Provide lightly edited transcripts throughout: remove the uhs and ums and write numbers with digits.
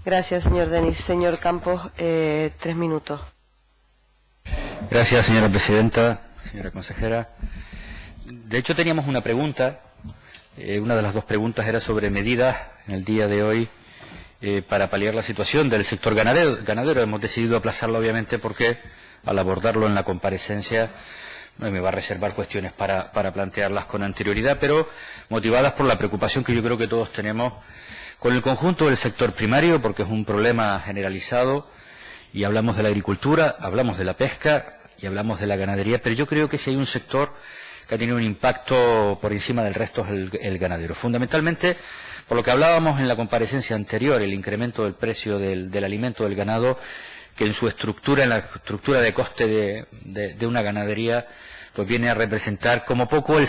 Gracias, señor Denis. Señor Campos, 3 minutos. Gracias, señora presidenta, señora consejera. De hecho, teníamos una pregunta. Una de las dos preguntas era sobre medidas en el día de hoy para paliar la situación del sector ganadero. Hemos decidido aplazarlo, obviamente, porque al abordarlo en la comparecencia me va a reservar cuestiones para plantearlas con anterioridad, pero motivadas por la preocupación que yo creo que todos tenemos con el conjunto del sector primario, porque es un problema generalizado, y hablamos de la agricultura, hablamos de la pesca y hablamos de la ganadería, pero yo creo que si hay un sector que ha tenido un impacto por encima del resto es el ganadero. Fundamentalmente, por lo que hablábamos en la comparecencia anterior, el incremento del precio del alimento del ganado, que en su estructura, en la estructura de coste de una ganadería, pues viene a representar como poco entre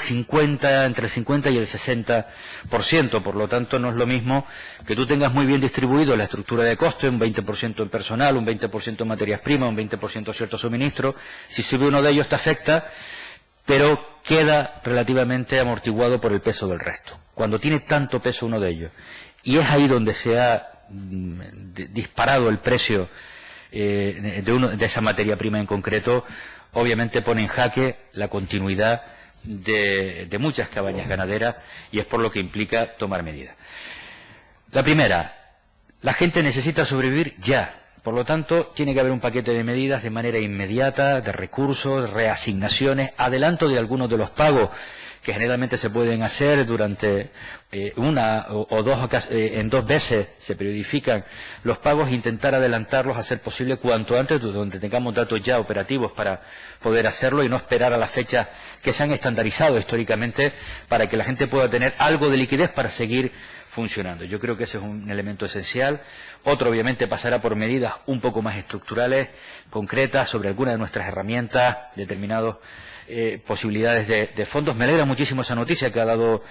el 50 y el 60%. Por lo tanto, no es lo mismo que tú tengas muy bien distribuido la estructura de coste, un 20% en personal, un 20% en materias primas, un 20% cierto suministro. Si sube uno de ellos te afecta, pero queda relativamente amortiguado por el peso del resto. Cuando tiene tanto peso uno de ellos, y es ahí donde se ha disparado el precio de esa materia prima en concreto, obviamente pone en jaque la continuidad de muchas cabañas ganaderas, y es por lo que implica tomar medidas. La primera, la gente necesita sobrevivir ya. Por lo tanto, tiene que haber un paquete de medidas de manera inmediata, de recursos, reasignaciones, adelanto de algunos de los pagos que generalmente se pueden hacer durante en 2 veces se periodifican los pagos, intentar adelantarlos a ser posible cuanto antes, donde tengamos datos ya operativos para poder hacerlo y no esperar a las fechas que se han estandarizado históricamente para que la gente pueda tener algo de liquidez para seguir funcionando. Yo creo que ese es un elemento esencial. Otro, obviamente, pasará por medidas un poco más estructurales, concretas, sobre algunas de nuestras herramientas, determinadas posibilidades de fondos. Me alegra muchísimo esa noticia que ha dado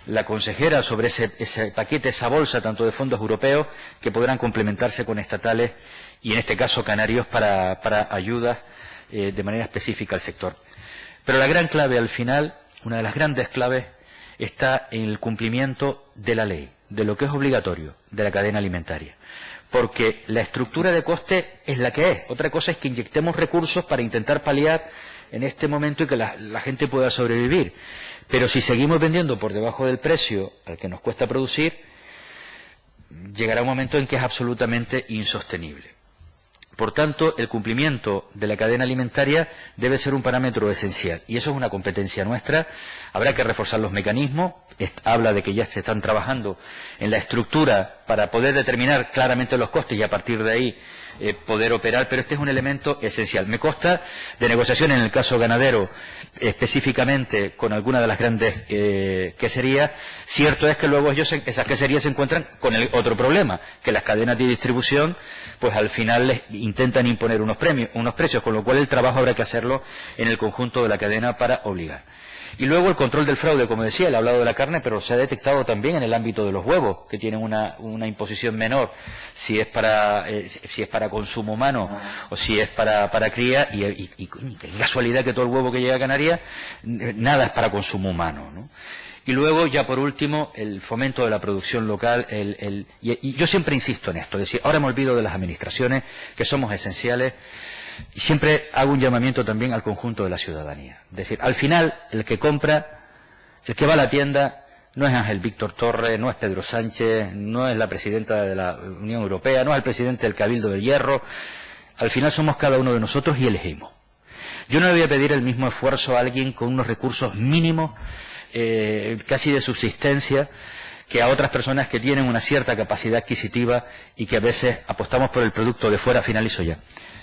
la consejera sobre ese paquete, esa bolsa, tanto de fondos europeos, que podrán complementarse con estatales y, en este caso, canarios, para ayudas de manera específica al sector. Pero la gran clave, al final, una de las grandes claves, está en el cumplimiento de la ley, de lo que es obligatorio, de la cadena alimentaria. Porque la estructura de coste es la que es. Otra cosa es que inyectemos recursos para intentar paliar en este momento y que la gente pueda sobrevivir. Pero si seguimos vendiendo por debajo del precio al que nos cuesta producir, llegará un momento en que es absolutamente insostenible. Por tanto, el cumplimiento de la cadena alimentaria debe ser un parámetro esencial, y eso es una competencia nuestra. Habrá que reforzar los mecanismos. Habla de que ya se están trabajando en la estructura para poder determinar claramente los costes y a partir de ahí poder operar, pero este es un elemento esencial. Me consta de negociación en el caso ganadero, específicamente con alguna de las grandes queserías. Cierto es que luego esas queserías se encuentran con el otro problema, que las cadenas de distribución, pues al final les intentan imponer unos precios, con lo cual el trabajo habrá que hacerlo en el conjunto de la cadena para obligar. Y luego el control del fraude, como decía, él ha hablado de la carne, pero se ha detectado también en el ámbito de los huevos, que tienen una imposición menor, si es para consumo humano o si es para cría, y qué casualidad que todo el huevo que llega a Canarias, nada es para consumo humano, ¿no? Y luego, ya por último, el fomento de la producción local. Y yo siempre insisto en esto, es decir, ahora me olvido de las administraciones, que somos esenciales, y siempre hago un llamamiento también al conjunto de la ciudadanía. Es decir, al final, el que compra, el que va a la tienda, no es Ángel Víctor Torres, no es Pedro Sánchez, no es la presidenta de la Unión Europea, no es el presidente del Cabildo del Hierro. Al final somos cada uno de nosotros y elegimos. Yo no le voy a pedir el mismo esfuerzo a alguien con unos recursos mínimos, casi de subsistencia, que a otras personas que tienen una cierta capacidad adquisitiva y que a veces apostamos por el producto de fuera. Finalizo ya.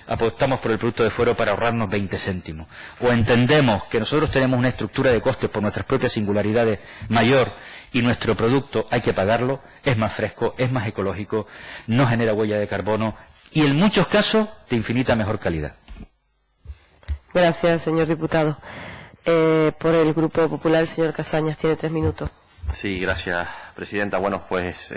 Apostamos por el producto de fuera para ahorrarnos 20 céntimos. O entendemos que nosotros tenemos una estructura de costes por nuestras propias singularidades mayor y nuestro producto hay que pagarlo, es más fresco, es más ecológico, no genera huella de carbono y en muchos casos de infinita mejor calidad. Gracias, señor diputado. Por el Grupo Popular, el señor Casañas tiene 3 minutos. Sí, gracias, presidenta. Bueno, pues